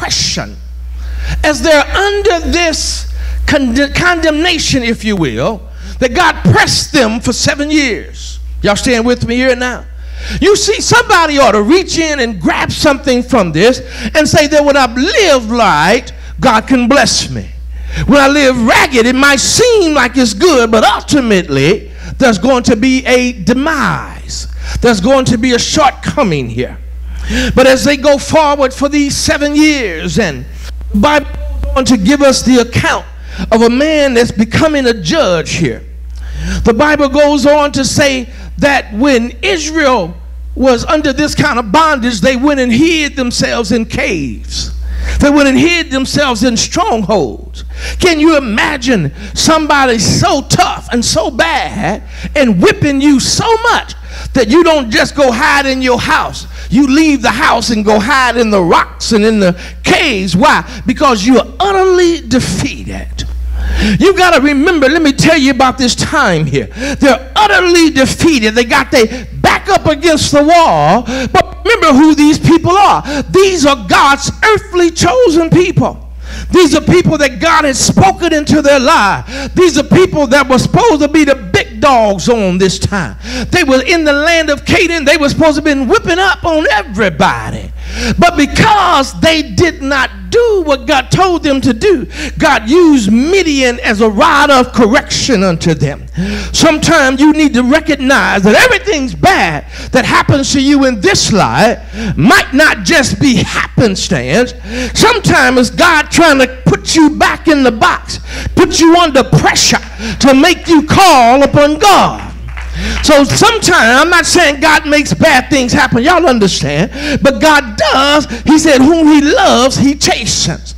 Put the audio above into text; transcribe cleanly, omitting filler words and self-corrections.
oppression, as they're under this condemnation, if you will, that God pressed them for 7 years. Y'all staying with me here now? You see, somebody ought to reach in and grab something from this and say that when I live right, God can bless me. When I live ragged, it might seem like it's good, but ultimately there's going to be a demise. There's going to be a shortcoming here. But as they go forward for these 7 years, and the Bible goes on to give us the account of a man that's becoming a judge here. The Bible goes on to say that when Israel was under this kind of bondage, they went and hid themselves in caves. They went and hid themselves in strongholds. Can you imagine somebody so tough and so bad and whipping you so much that you don't just go hide in your house? You leave the house and go hide in the rocks and in the caves. Why? Because you are utterly defeated. You got to remember, let me tell you about this time here. They're utterly defeated. They got their back up against the wall. But remember who these people are. These are God's earthly chosen people. These are people that God has spoken into their life. These are people that were supposed to be the big dogs on this time. They were in the land of Canaan. They were supposed to have been whipping up on everybody. But because they did not do what God told them to do, God used Midian as a rod of correction unto them. Sometimes you need to recognize that everything's bad that happens to you in this life might not just be happenstance. Sometimes it's God trying to put you back in the box, put you under pressure to make you call upon God. So sometimes, I'm not saying God makes bad things happen, y'all understand, but God does. He said whom he loves he chastens.